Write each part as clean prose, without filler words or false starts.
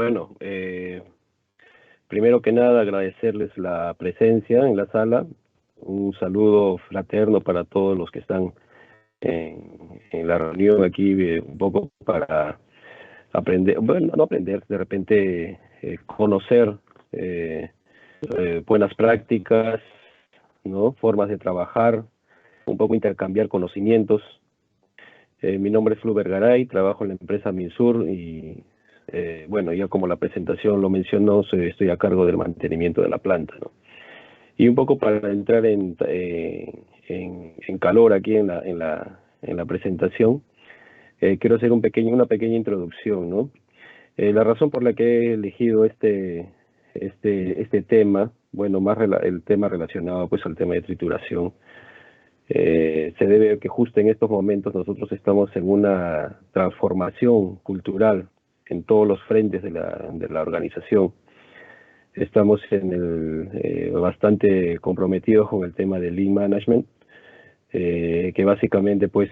Bueno, primero que nada agradecerles la presencia en la sala. Un saludo fraterno para todos los que están en la reunión aquí, un poco para aprender, bueno, no aprender, de repente conocer eh, buenas prácticas, ¿no? Formas de trabajar, un poco intercambiar conocimientos. Mi nombre es Fluber Garay, trabajo en la empresa Minsur y bueno, ya como la presentación lo mencionó, estoy a cargo del mantenimiento de la planta, ¿no? Y un poco para entrar en calor aquí en la presentación, quiero hacer una pequeña introducción, ¿no? La razón por la que he elegido este tema, bueno, el tema relacionado pues al tema de trituración, se debe a que justo en estos momentos nosotros estamos en una transformación cultural en todos los frentes de la organización. Estamos bastante comprometidos con el tema del Lean Management, que básicamente pues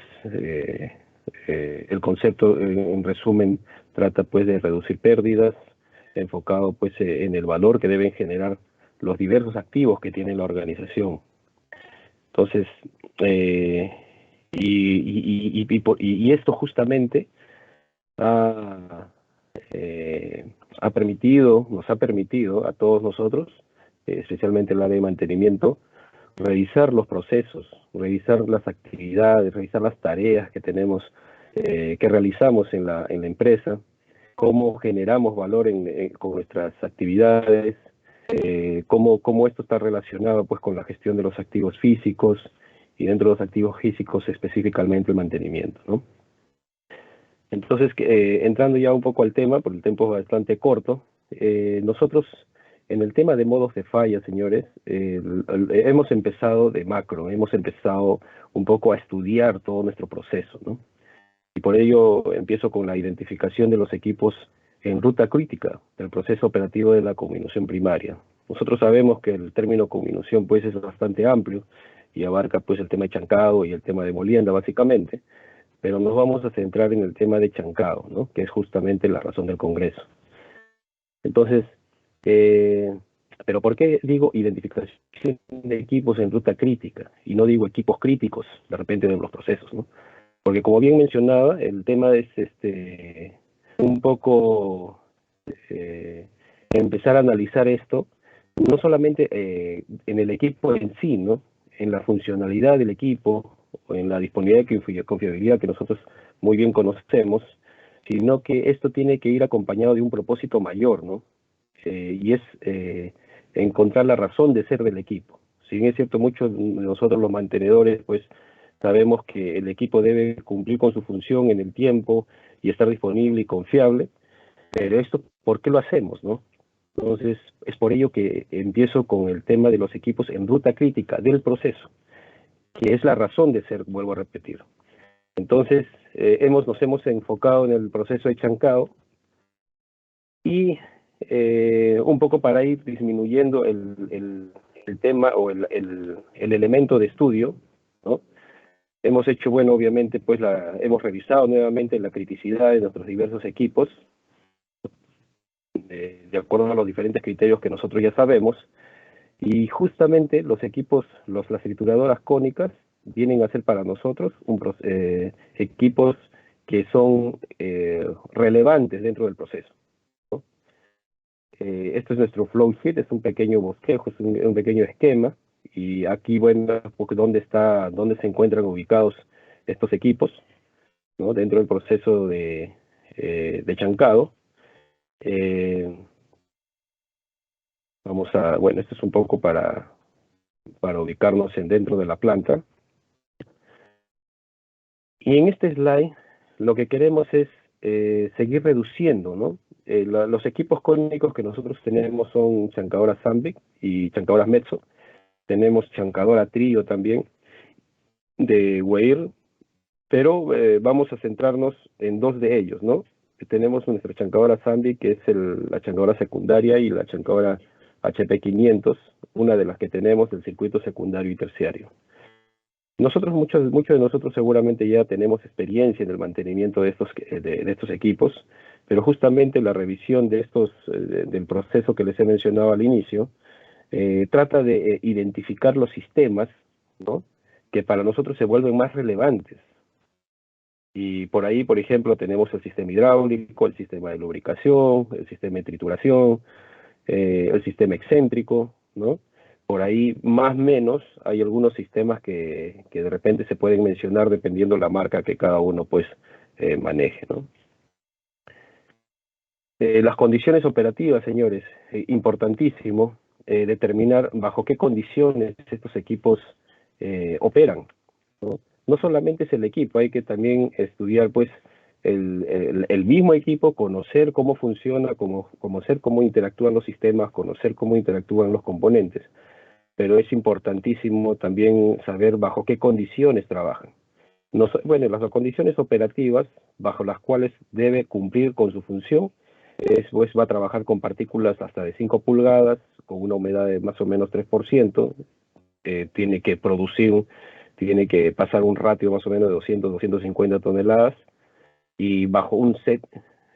el concepto en resumen trata pues de reducir pérdidas, enfocado pues en el valor que deben generar los diversos activos que tiene la organización. Entonces, eh, y esto justamente ha, nos ha permitido a todos nosotros, especialmente el área de mantenimiento, revisar los procesos, revisar las actividades, revisar las tareas que tenemos, que realizamos en la empresa, cómo generamos valor con nuestras actividades, cómo esto está relacionado pues con la gestión de los activos físicos y dentro de los activos físicos específicamente el mantenimiento, ¿no? Entonces, entrando ya un poco al tema, porque el tiempo es bastante corto, nosotros en el tema de modos de falla, señores, hemos empezado de macro, hemos empezado un poco a estudiar todo nuestro proceso, ¿no? Y por ello empiezo con la identificación de los equipos en ruta crítica del proceso operativo de la combinación primaria. Nosotros sabemos que el término combinación pues es bastante amplio y abarca pues el tema de chancado y el tema de molienda básicamente, pero nos vamos a centrar en el tema de chancado, ¿no? Que es justamente la razón del Congreso. Entonces, eh, pero ¿por qué digo identificación de equipos en ruta crítica y no digo equipos críticos de repente de los procesos, ¿no? Porque como bien mencionaba, el tema es un poco empezar a analizar esto, no solamente en el equipo en sí, ¿no? En la funcionalidad del equipo, o en la disponibilidad y confiabilidad que nosotros muy bien conocemos, sino que esto tiene que ir acompañado de un propósito mayor, ¿no? Y es encontrar la razón de ser del equipo. Si bien es cierto, muchos de nosotros los mantenedores, pues sabemos que el equipo debe cumplir con su función en el tiempo y estar disponible y confiable, pero esto, ¿por qué lo hacemos, no? Entonces, es por ello que empiezo con el tema de los equipos en ruta crítica del proceso, que es la razón de ser, vuelvo a repetir. Entonces, nos hemos enfocado en el proceso de chancado y un poco para ir disminuyendo el tema o el elemento de estudio, ¿no? Hemos hecho, bueno, obviamente, pues hemos revisado nuevamente la criticidad de nuestros diversos equipos, de acuerdo a los diferentes criterios que nosotros ya sabemos, y justamente los equipos, las trituradoras cónicas, vienen a ser para nosotros equipos que son relevantes dentro del proceso, ¿no? Esto es nuestro flow sheet, es un pequeño bosquejo, es un pequeño esquema, y aquí, bueno, porque dónde se encuentran ubicados estos equipos, ¿no? Dentro del proceso de chancado. Bueno, esto es un poco para ubicarnos dentro de la planta. Y en este slide lo que queremos es seguir reduciendo, ¿no? Los equipos cónicos que nosotros tenemos son chancadoras Sandvik y chancadoras Metso. Tenemos chancadora Trio también de Weir, pero vamos a centrarnos en dos de ellos, ¿no? Tenemos nuestra chancadora Sandvik, que es la chancadora secundaria, y la chancadora HP500, una de las que tenemos del circuito secundario y terciario. Muchos de nosotros seguramente ya tenemos experiencia en el mantenimiento de estos equipos, pero justamente la revisión del proceso que les he mencionado al inicio, trata de identificar los sistemas, ¿no?, que para nosotros se vuelven más relevantes. Y por ahí, por ejemplo, tenemos el sistema hidráulico, el sistema de lubricación, el sistema de trituración, el sistema excéntrico, ¿no? Por ahí, más o menos, hay algunos sistemas que de repente se pueden mencionar dependiendo la marca que cada uno, pues, maneje, ¿no? Las condiciones operativas, señores, importantísimo determinar bajo qué condiciones estos equipos operan, ¿no? No solamente es el equipo, hay que también estudiar, pues, el mismo equipo, conocer cómo funciona, conocer cómo interactúan los sistemas, conocer cómo interactúan los componentes, pero es importantísimo también saber bajo qué condiciones trabajan. Bueno, las condiciones operativas bajo las cuales debe cumplir con su función pues va a trabajar con partículas hasta de 5 pulgadas, con una humedad de más o menos 3%, tiene que tiene que pasar un ratio más o menos de 250 toneladas, y bajo un set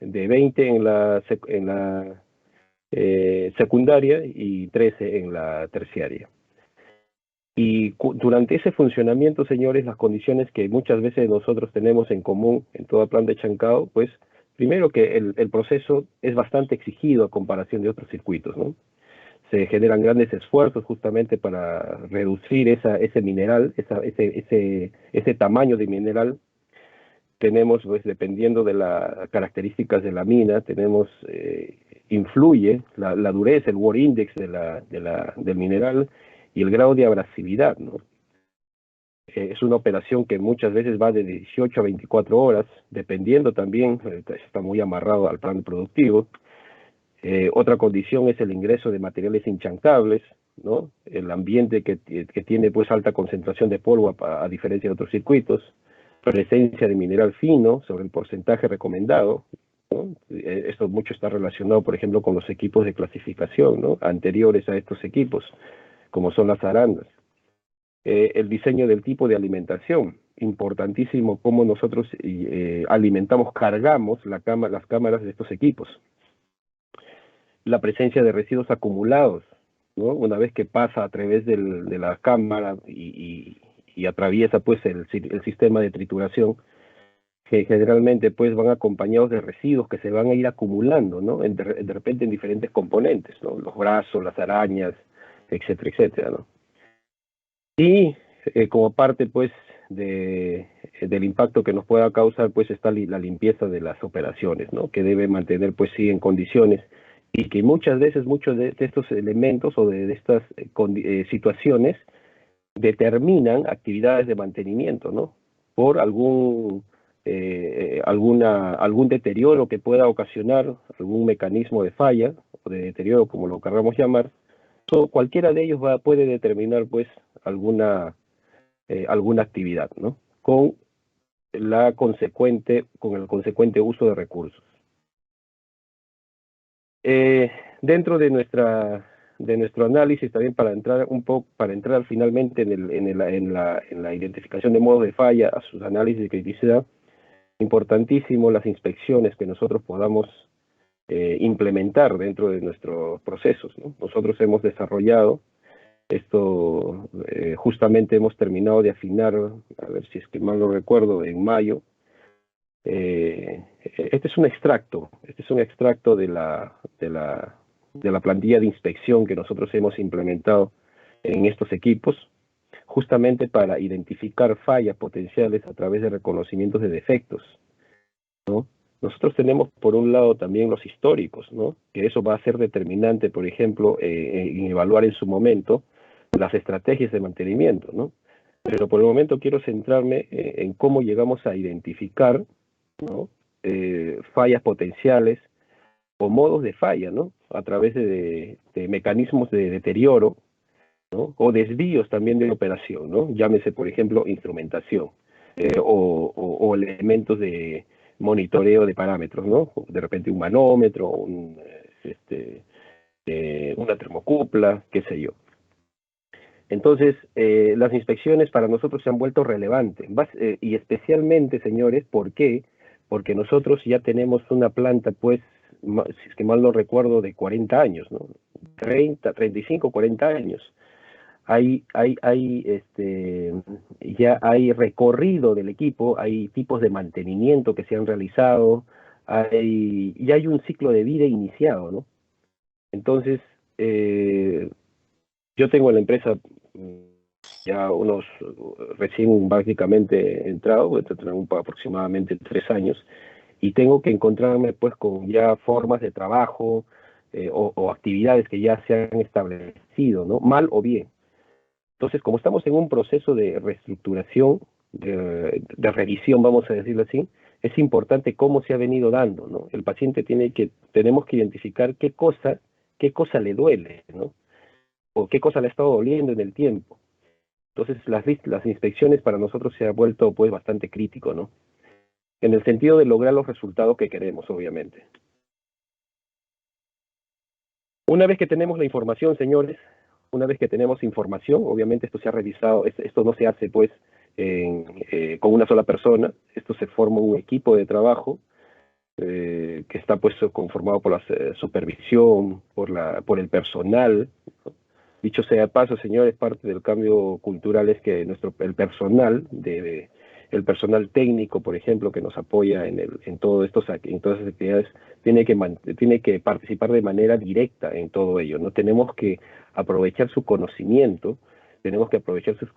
de 20 en la secundaria y 13 en la terciaria. Y durante ese funcionamiento, señores, las condiciones que muchas veces nosotros tenemos en común en toda planta de chancado, pues primero que el proceso es bastante exigido a comparación de otros circuitos, ¿no? Se generan grandes esfuerzos justamente para reducir ese mineral, ese tamaño de mineral. Tenemos, pues, dependiendo de las características de la mina, influye la dureza, el Ward Index del mineral y el grado de abrasividad, ¿no? Es una operación que muchas veces va de 18 a 24 horas, dependiendo también, está muy amarrado al plan productivo. Otra condición es el ingreso de materiales inchancables, ¿no? El ambiente que tiene, pues, alta concentración de polvo a diferencia de otros circuitos, presencia de mineral fino sobre el porcentaje recomendado, ¿no? Esto mucho está relacionado, por ejemplo, con los equipos de clasificación, ¿no?, anteriores a estos equipos, como son las arandas. El diseño del tipo de alimentación, importantísimo cómo nosotros alimentamos, cargamos las cámaras de estos equipos. La presencia de residuos acumulados, ¿no? Una vez que pasa a través de la cámara y atraviesa, pues, el sistema de trituración, que generalmente, pues, van acompañados de residuos que se van a ir acumulando, ¿no?, de repente en diferentes componentes, ¿no?, los brazos, las arañas, etcétera, etcétera, ¿no? Y como parte, pues, del impacto que nos pueda causar, pues, está la limpieza de las operaciones, ¿no?, que debe mantener, pues, sí, en condiciones, y que muchas veces muchos de estos elementos o de estas situaciones determinan actividades de mantenimiento, ¿no?, por algún deterioro que pueda ocasionar, algún mecanismo de falla o de deterioro, como lo queramos llamar. Cualquiera de ellos puede determinar, pues, alguna actividad, ¿no?, con con el consecuente uso de recursos. Dentro de nuestro análisis, también para entrar finalmente en la identificación de modos de falla, a sus análisis de criticidad, importantísimo las inspecciones que nosotros podamos implementar dentro de nuestros procesos, ¿no? Nosotros hemos desarrollado esto, justamente hemos terminado de afinar, a ver si es que mal no recuerdo, en mayo. Este es un extracto de la plantilla de inspección que nosotros hemos implementado en estos equipos, justamente para identificar fallas potenciales a través de reconocimientos de defectos, ¿no? Nosotros tenemos, por un lado, también los históricos, ¿no?, que eso va a ser determinante, por ejemplo, en evaluar en su momento las estrategias de mantenimiento, ¿no? Pero por el momento quiero centrarme en cómo llegamos a identificar, ¿no?, fallas potenciales o modos de falla, ¿no?, a través de mecanismos de deterioro, ¿no?, o desvíos también de operación, ¿no?, llámese, por ejemplo, instrumentación, o elementos de monitoreo de parámetros, ¿no?, de repente un manómetro, una termocupla, qué sé yo. Entonces, las inspecciones para nosotros se han vuelto relevantes, y especialmente, señores, ¿por qué? Porque nosotros ya tenemos una planta, pues, si es que mal no recuerdo, de 40 años, ¿no? 35, 40 años. Ya hay recorrido del equipo, hay tipos de mantenimiento que se han realizado, ya hay un ciclo de vida iniciado, ¿no? Entonces, yo tengo en la empresa ya recién básicamente entrado, aproximadamente 3 años, y tengo que encontrarme pues con ya formas de trabajo, o actividades que ya se han establecido, ¿no? Mal o bien. Entonces, como estamos en un proceso de reestructuración, de revisión, vamos a decirlo así, es importante cómo se ha venido dando, ¿no? El paciente tenemos que identificar qué cosa le duele, ¿no? O qué cosa le ha estado doliendo en el tiempo. Entonces, las inspecciones para nosotros se ha vuelto pues bastante crítico, ¿no? En el sentido de lograr los resultados que queremos, obviamente. Una vez que tenemos la información, señores, una vez que tenemos información, obviamente esto se ha revisado, esto no se hace pues con una sola persona, esto se forma un equipo de trabajo que está pues conformado por la supervisión, por el personal, ¿no? Dicho sea de paso, señores, parte del cambio cultural es que el personal técnico, por ejemplo, que nos apoya en todas estas actividades, tiene que participar de manera directa en todo ello, ¿no? Tenemos que aprovechar su conocimiento, tenemos que aprovechar sus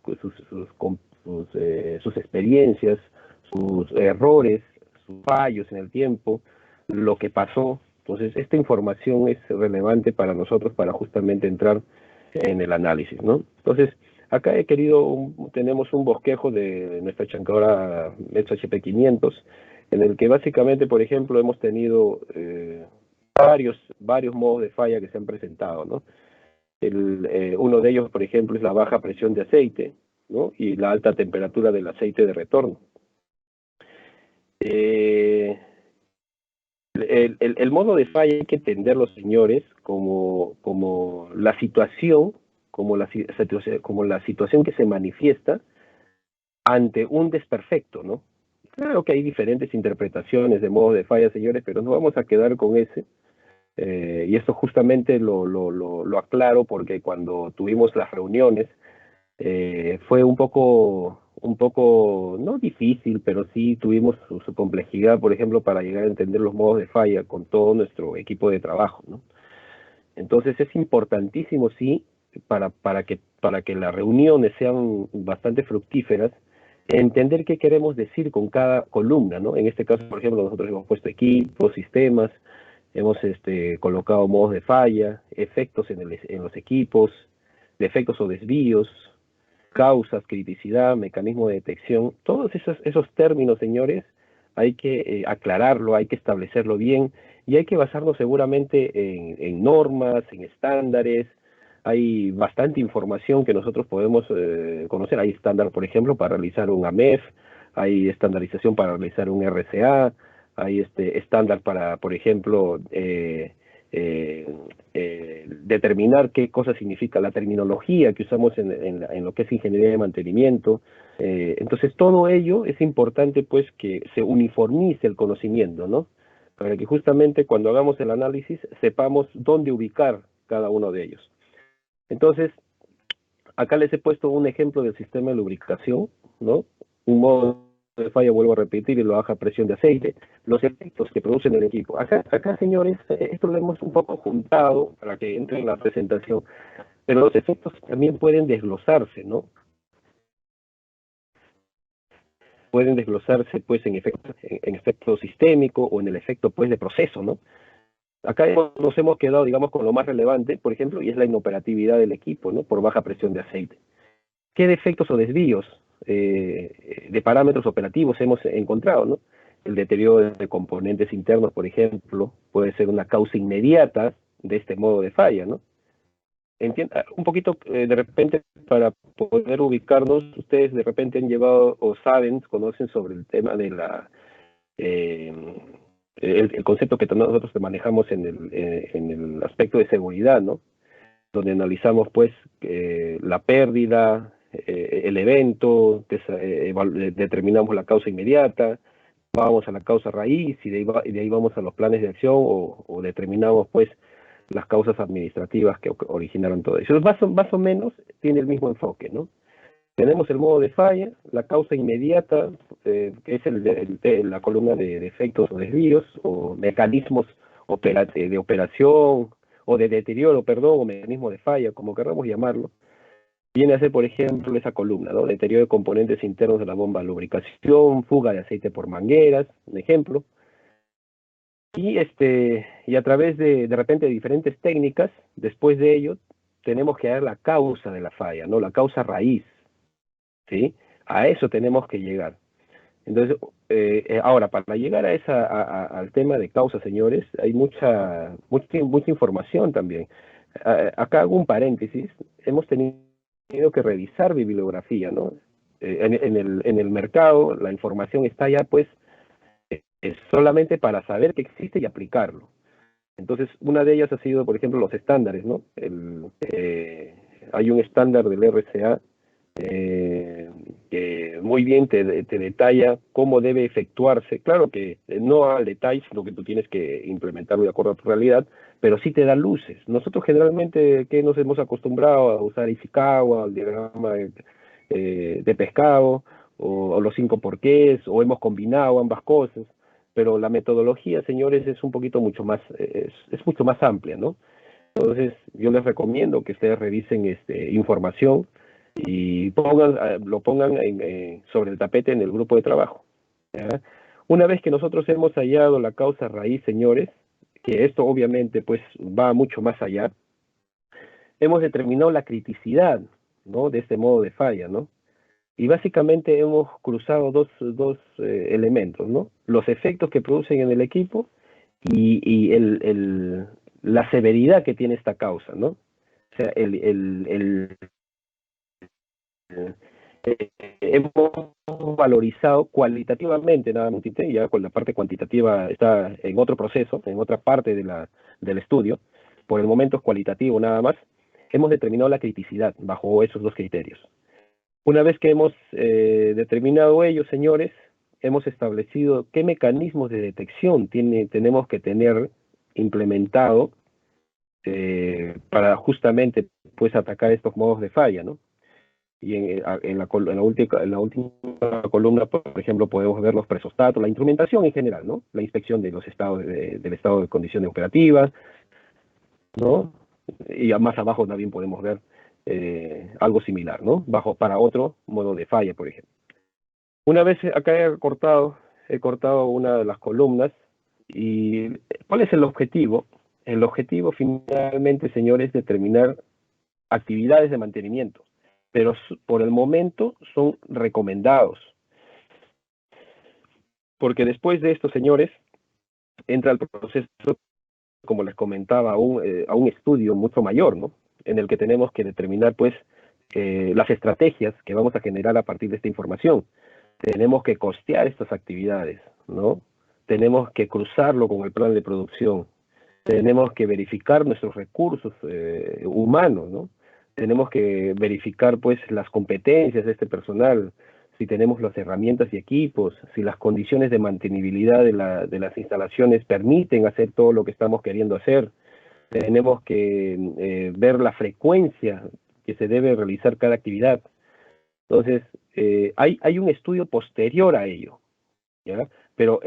experiencias, sus errores, sus fallos en el tiempo, lo que pasó. Entonces, esta información es relevante para nosotros para justamente entrar en el análisis, ¿no? Entonces, acá tenemos un bosquejo de nuestra chancadora Metso HP 500, en el que básicamente, por ejemplo, hemos tenido varios modos de falla que se han presentado, ¿no? Uno de ellos, por ejemplo, es la baja presión de aceite, ¿no? Y la alta temperatura del aceite de retorno. El modo de falla hay que entenderlo, señores, como la situación, como la situación que se manifiesta ante un desperfecto, ¿no? Claro que hay diferentes interpretaciones de modo de falla, señores, pero nos vamos a quedar con ese. Y esto justamente lo aclaro porque cuando tuvimos las reuniones, fue un poco, no difícil, pero sí tuvimos su complejidad, por ejemplo, para llegar a entender los modos de falla con todo nuestro equipo de trabajo, ¿no? Entonces es importantísimo, sí, para que las reuniones sean bastante fructíferas, entender qué queremos decir con cada columna, ¿no? En este caso, por ejemplo, nosotros hemos puesto equipos, sistemas, hemos colocado modos de falla, efectos en los equipos, defectos o desvíos, causas, criticidad, mecanismo de detección, todos esos términos, señores, hay que aclararlo, hay que establecerlo bien y hay que basarnos seguramente en normas, en estándares. Hay bastante información que nosotros podemos conocer. Hay estándar, por ejemplo, para realizar un AMEF, hay estandarización para realizar un RCA, hay estándar para, por ejemplo, determinar qué cosa significa la terminología que usamos en lo que es ingeniería de mantenimiento. Entonces, todo ello es importante, pues, que se uniformice el conocimiento, ¿no? Para que justamente cuando hagamos el análisis sepamos dónde ubicar cada uno de ellos. Entonces, acá les he puesto un ejemplo del sistema de lubricación, ¿no? Un modo de falla, vuelvo a repetir, y la baja presión de aceite, los efectos que producen el equipo. Acá, señores, esto lo hemos un poco juntado para que entre en la presentación, pero los efectos también pueden desglosarse, ¿no? Pueden desglosarse, pues, en efecto sistémico o en el efecto, pues, de proceso, ¿no? Acá nos hemos quedado, digamos, con lo más relevante, por ejemplo, y es la inoperatividad del equipo, ¿no? Por baja presión de aceite. ¿Qué defectos o desvíos de parámetros operativos hemos encontrado, ¿no? El deterioro de componentes internos, por ejemplo, puede ser una causa inmediata de este modo de falla, ¿no? Un poquito, de repente, para poder ubicarnos, ustedes de repente han llevado o saben, conocen sobre el tema de eh, el concepto que nosotros manejamos en el aspecto de seguridad, ¿no? donde analizamos pues la pérdida, el evento, determinamos la causa inmediata, vamos a la causa raíz y de ahí vamos a los planes de acción o determinamos pues las causas administrativas que originaron todo eso. Más o menos tiene el mismo enfoque, ¿no? Tenemos el modo de falla, la causa inmediata, que es la columna de defectos o desvíos, o mecanismos de operación, o de deterioro, perdón, o mecanismo de falla, como queramos llamarlo. Viene a ser, por ejemplo, esa columna, ¿no? Deterioro de componentes internos de la bomba de lubricación, fuga de aceite por mangueras, un ejemplo. Y a través de repente diferentes técnicas, después de ello, tenemos que dar la causa de la falla, ¿no? La causa raíz, ¿sí? A eso tenemos que llegar. Entonces, ahora, para llegar al tema de causa, señores, hay mucha información también. Acá hago un paréntesis. Hemos tenido que revisar bibliografía, ¿no? En el mercado, la información está ya, pues, solamente para saber que existe y aplicarlo. Entonces, una de ellas ha sido, por ejemplo, los estándares, ¿no? Hay un estándar del RCA que muy bien te detalla cómo debe efectuarse. Claro que no al detalle, sino que tú tienes que implementarlo de acuerdo a tu realidad, pero sí te da luces. Nosotros generalmente, ¿qué nos hemos acostumbrado a usar Ishikawa, el diagrama de pescado, o los 5 porqués, o hemos combinado ambas cosas, pero la metodología, señores, es un poquito mucho más, es mucho más amplia, ¿no? Entonces, yo les recomiendo que ustedes revisen información y lo pongan sobre el tapete en el grupo de trabajo, ¿ya? Una vez que nosotros hemos hallado la causa raíz, señores, que esto obviamente pues va mucho más allá, hemos determinado la criticidad, ¿no? De este modo de falla, ¿no? Y básicamente hemos cruzado dos elementos, ¿no? Los efectos que producen en el equipo y la severidad que tiene esta causa, ¿no? O sea, hemos valorizado cualitativamente nada más, ya con la parte cuantitativa está en otro proceso, en otra parte del estudio, por el momento es cualitativo nada más, hemos determinado la criticidad bajo esos dos criterios. Una vez que hemos determinado ello, señores, hemos establecido qué mecanismos de detección tenemos que tener implementado para justamente pues atacar estos modos de falla, ¿no? Y en la última columna, por ejemplo, podemos ver los presostatos, la instrumentación en general, ¿no? La inspección de los estados del estado de condiciones operativas, ¿no? Y más abajo también podemos ver algo similar, ¿no? Para otro modo de falla, por ejemplo. Una vez acá he cortado una de las columnas. ¿Y cuál es el objetivo? El objetivo finalmente, señores, es determinar actividades de mantenimiento, pero por el momento son recomendados. Porque después de esto, señores, entra el proceso, como les comentaba, a un estudio mucho mayor, ¿no? En el que tenemos que determinar, pues, las estrategias que vamos a generar a partir de esta información. Tenemos que costear estas actividades, ¿no? Tenemos que cruzarlo con el plan de producción. Tenemos que verificar nuestros recursos humanos, ¿no? Tenemos que verificar, pues, las competencias de este personal, si tenemos las herramientas y equipos, si las condiciones de mantenibilidad de las instalaciones permiten hacer todo lo que estamos queriendo hacer. Tenemos que ver la frecuencia que se debe realizar cada actividad. Entonces, hay un estudio posterior a ello, ¿ya? Pero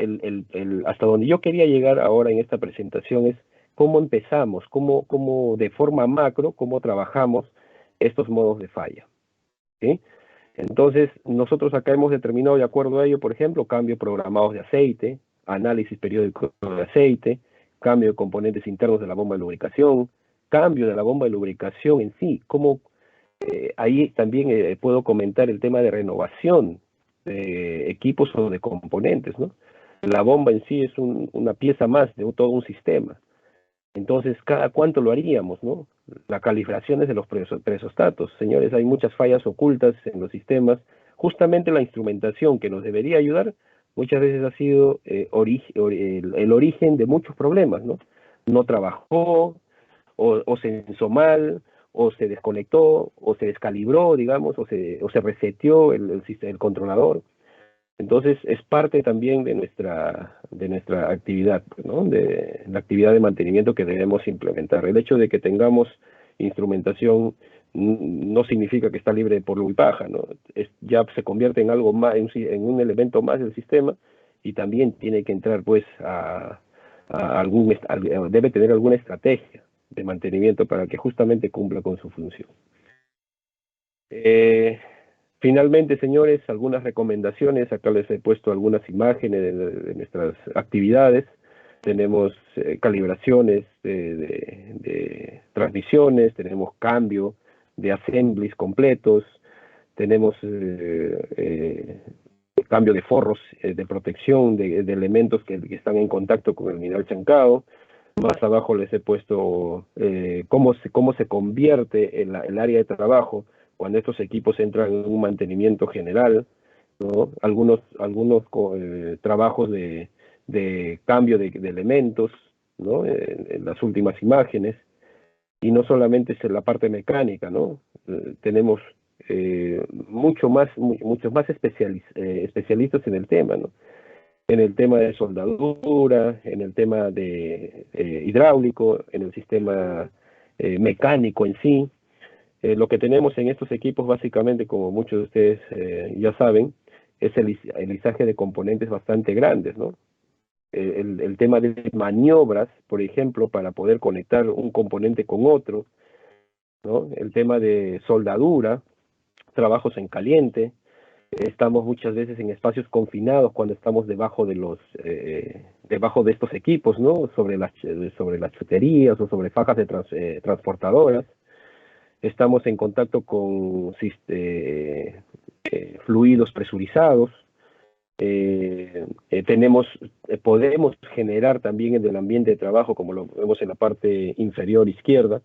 hasta donde yo quería llegar ahora en esta presentación es cómo empezamos, cómo de forma macro, cómo trabajamos estos modos de falla, ¿sí? Entonces, nosotros acá hemos determinado de acuerdo a ello, por ejemplo, cambios programados de aceite, análisis periódico de aceite, cambio de componentes internos de la bomba de lubricación, cambio de la bomba de lubricación en sí, cómo ahí también puedo comentar el tema de renovación de equipos o de componentes, ¿no? La bomba en sí es una pieza más de todo un sistema. Entonces, ¿cada cuánto lo haríamos, no? Las calibraciones de los presostatos. Señores, hay muchas fallas ocultas en los sistemas. Justamente la instrumentación que nos debería ayudar muchas veces ha sido el origen de muchos problemas, ¿no? No trabajó, o se hizo mal, o se desconectó, o se descalibró, digamos, o se reseteó el controlador. Entonces es parte también de nuestra actividad, ¿no? De la actividad de mantenimiento que debemos implementar. El hecho de que tengamos instrumentación no significa que está libre de polvo y paja, ¿no? Ya se convierte en algo más, en un elemento más del sistema, y también tiene que entrar pues debe tener alguna estrategia de mantenimiento para que justamente cumpla con su función. Finalmente, señores, algunas recomendaciones. Acá les he puesto algunas imágenes de nuestras actividades. Tenemos calibraciones de transmisiones, tenemos cambio de assemblies completos, tenemos cambio de forros de protección de elementos que están en contacto con el mineral chancao. Más abajo les he puesto cómo se convierte el área de trabajo cuando estos equipos entran en un mantenimiento general, ¿no? Algunos trabajos de cambio de elementos, ¿no? En las últimas imágenes, y no solamente es la parte mecánica, ¿no? Tenemos muchos más especialistas en el tema, ¿no? En el tema de soldadura, en el tema de hidráulico, en el sistema mecánico en sí. Lo que tenemos en estos equipos, básicamente, como muchos de ustedes ya saben, es el lizaje de componentes bastante grandes, ¿no? El tema de maniobras, por ejemplo, para poder conectar un componente con otro, ¿no? El tema de soldadura, trabajos en caliente. Estamos muchas veces en espacios confinados cuando estamos debajo de estos equipos, ¿no? Sobre las chuterías o sobre fajas de transportadoras. Estamos en contacto con fluidos presurizados. Podemos generar también en el ambiente de trabajo, como lo vemos en la parte inferior izquierda,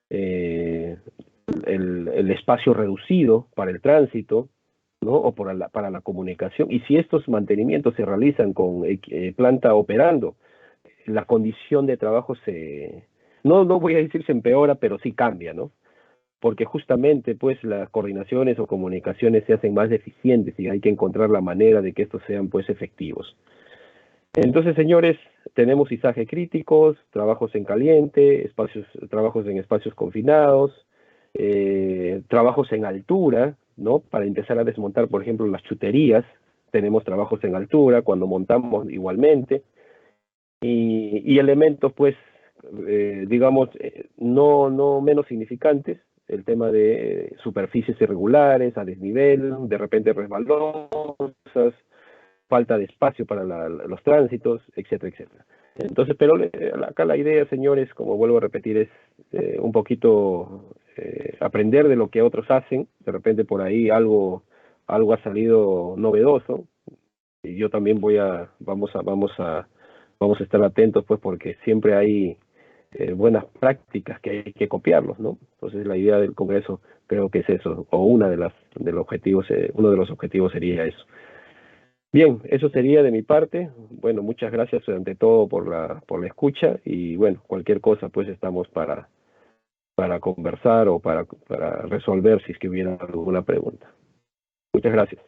el espacio reducido para el tránsito, ¿no? O para la comunicación. Y si estos mantenimientos se realizan con planta operando, la condición de trabajo no voy a decir se empeora, pero sí cambia, ¿no? Porque justamente pues las coordinaciones o comunicaciones se hacen más eficientes y hay que encontrar la manera de que estos sean pues efectivos. Entonces, señores, tenemos izaje críticos, trabajos en caliente, trabajos en espacios confinados, trabajos en altura, ¿no? Para empezar a desmontar, por ejemplo, las chuterías, tenemos trabajos en altura, cuando montamos igualmente, y elementos, pues, digamos, no menos significantes, el tema de superficies irregulares, a desnivel, de repente resbalosas, falta de espacio para los tránsitos, etcétera, etcétera. Entonces, pero acá la idea, señores, como vuelvo a repetir, es un poquito aprender de lo que otros hacen. De repente por ahí algo ha salido novedoso, y yo también vamos a estar atentos, pues, porque siempre hay buenas prácticas que hay que copiarlos, ¿no? Entonces la idea del Congreso creo que es eso, o uno de los objetivos sería eso. Bien, eso sería de mi parte. Bueno, muchas gracias ante todo por la escucha, y bueno, cualquier cosa pues estamos para conversar o para resolver si es que hubiera alguna pregunta. Muchas gracias.